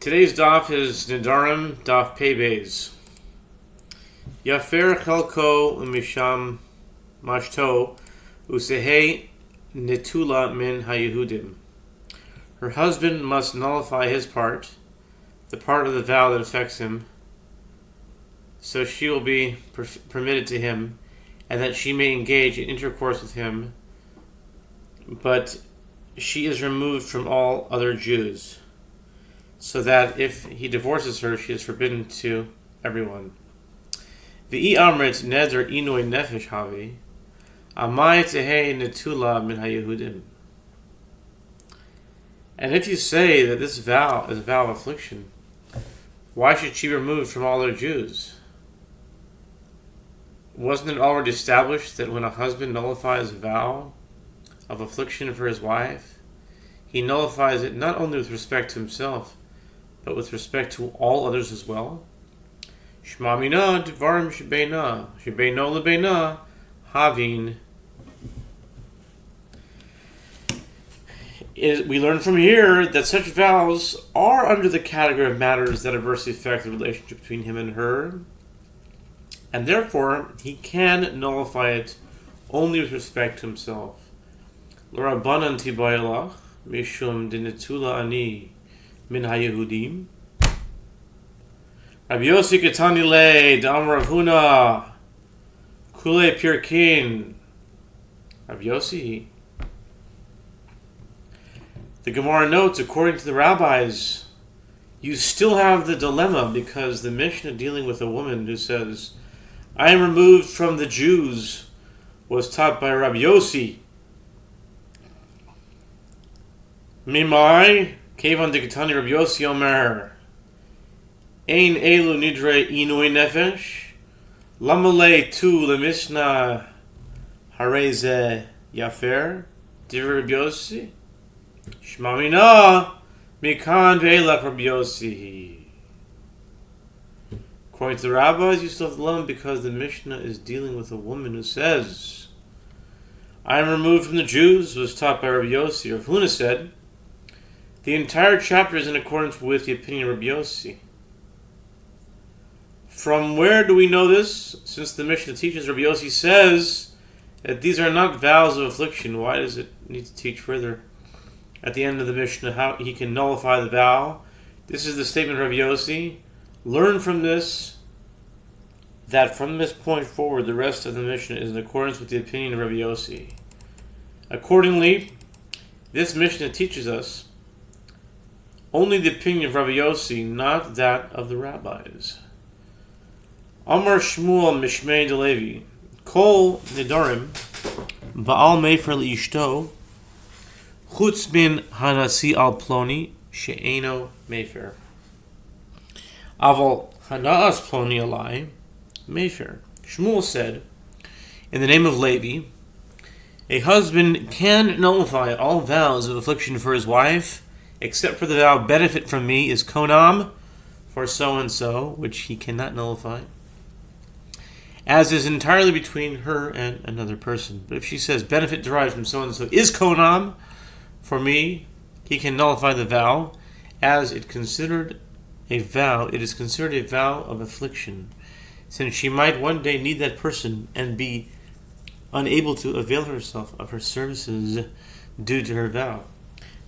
Today's daf is Nedarim, daf Pei Beis. Yafer chelko umisham mashto usehei netula min haYehudim. Her husband must nullify his part, the part of the vow that affects him, so she will be permitted to him, and that she may engage in intercourse with him, but she is removed from all other Jews, so that if he divorces her, she is forbidden to everyone. V'i amrit neder inoi nefesh havi, amai tehei netula min haYehudim. And if you say that this vow is a vow of affliction, why should she be removed from all other Jews? Wasn't it already established that when a husband nullifies a vow of affliction for his wife, he nullifies it not only with respect to himself, but with respect to all others as well? Shma mina dvarim shebeina lebeina havin. We learn from here that such vows are under the category of matters that adversely affect the relationship between him and her, and therefore he can nullify it only with respect to himself. L'Rabbanan tibayalach mishum dinetula ani min haYehudim. Rabbi Yossi ketani le da'am Rav Huna kule pirkin. Rabbi Yossi. The Gemara notes, according to the rabbis, you still have the dilemma because the Mishnah dealing with a woman who says, I am removed from the Jews, was taught by Rabbi Yossi. Mimai, Kevan Dikatani Rabbi Yossi Omer, Ein Elu Nidre Inui Nefesh, Lamalei Tu Le Mishnah Hareze Yafer, Div Rabbi Yossi, Shmamina Mikan Ve'elach Rabbi Yossi. According to the rabbis, you still have the dilemma because the Mishnah is dealing with a woman who says, I am removed from the Jews, was taught by Rabbi Yossi. Rav Huna said, the entire chapter is in accordance with the opinion of Rabbi Yossi. From where do we know this? Since the Mishnah teaches, Rabbi Yossi says that these are not vows of affliction. Why does it need to teach further at the end of the Mishnah how he can nullify the vow? This is the statement of Rabbi Yossi. Learn from this that from this point forward, the rest of the Mishnah is in accordance with the opinion of Rabbi Yossi. Accordingly, this Mishnah teaches us only the opinion of Rabbi Yossi, not that of the rabbis. Amar Shmuel Mishmei de Levi, Kol Nedarim, Baal Mefer L'ishto, Chutz min Hanasi al Ploni, She'eno Mefer. Aval Hanaas Ploni alai, Mefer. Shmuel said, in the name of Levi, a husband can nullify all vows of affliction for his wife, except for the vow benefit from me is konam, for so-and-so, which he cannot nullify, as is entirely between her and another person. But if she says benefit derived from so-and-so is konam, for me, he can nullify the vow, as it is considered a vow of affliction, since she might one day need that person and be unable to avail herself of her services due to her vow.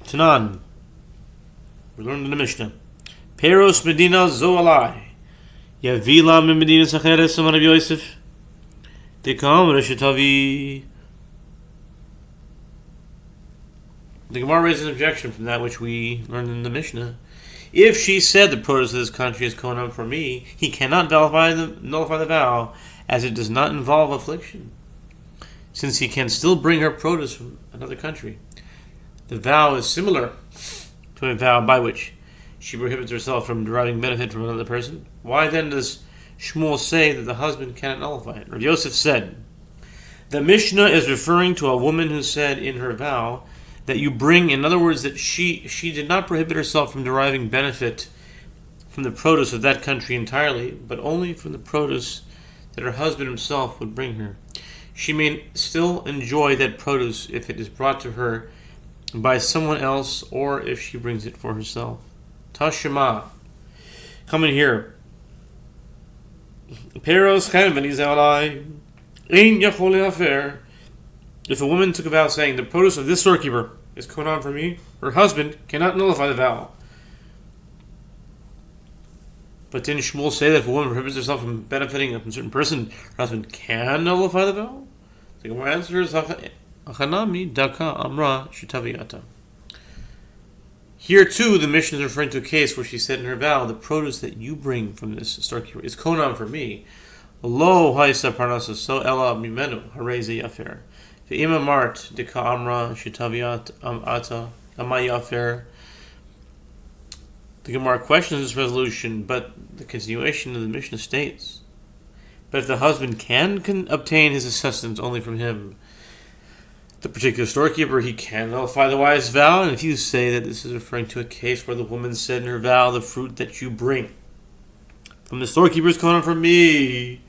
Tanan, we learned in the Mishnah, Peros Medina Zoalai, Yavila min Medina Sacheres Amar Rabbi Yosef, Dekam Reshetavi. The Gemara raises an objection from that which we learned in the Mishnah. If she said the produce of this country is konam for me, he cannot nullify the vow, as it does not involve affliction, since he can still bring her produce from another country. The vow is similar to a vow by which she prohibits herself from deriving benefit from another person. Why then does Shmuel say that the husband cannot nullify it? Rav Yosef said, the Mishnah is referring to a woman who said in her vow that you bring, in other words, that she did not prohibit herself from deriving benefit from the produce of that country entirely, but only from the produce that her husband himself would bring her. She may still enjoy that produce if it is brought to her by someone else or if she brings it for herself. Tashima. Come in here. Peros Chenvenizalai. Ein Yachol Afer. If a woman took a vow saying, the produce of this storekeeper is konan for me, her husband cannot nullify the vow. But didn't Shmuel say that if a woman prohibits herself from benefiting from a certain person, her husband can nullify the vow? The Gemara answers, Achanami daka amra shitaviyata. Here too, the Mishnah is referring to a case where she said in her vow, the produce that you bring from this storekeeper is konan for me. Lo haisa parnasa so ela mimenu hareze yafer. Ve'ima mart dika amra shitaviyat ata amayafer. The Gemara questions this resolution, but the continuation of the Mishnah states, but if the husband can obtain his sustenance only from him, the particular storekeeper, he can nullify the wife's vow. And if you say that this is referring to a case where the woman said in her vow, the fruit that you bring from the storekeeper is coming from me,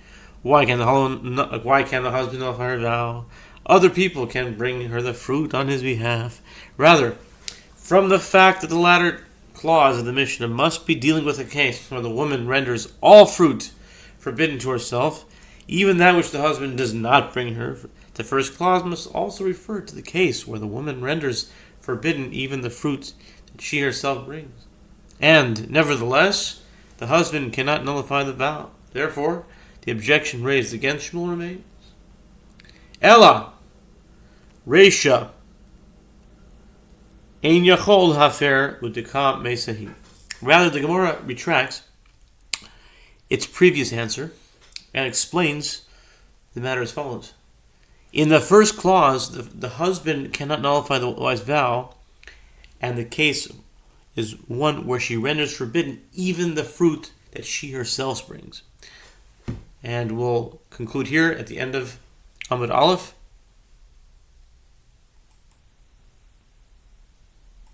why can the husband nullify her vow? Other people can bring her the fruit on his behalf. Rather, from the fact that the latter clause of the Mishnah must be dealing with a case where the woman renders all fruit forbidden to herself, even that which the husband does not bring her. The first clause must also refer to the case where the woman renders forbidden even the fruit that she herself brings. And, nevertheless, the husband cannot nullify the vow. Therefore, the objection raised against Shmuel remains. Ella, Reisha, Ein Yachol Hafer Udika Mesahi. Rather, the Gemara retracts its previous answer and explains the matter as follows. In the first clause, the husband cannot nullify the wife's vow, and the case is one where she renders forbidden even the fruit that she herself brings. And we'll conclude here at the end of Amud Aleph.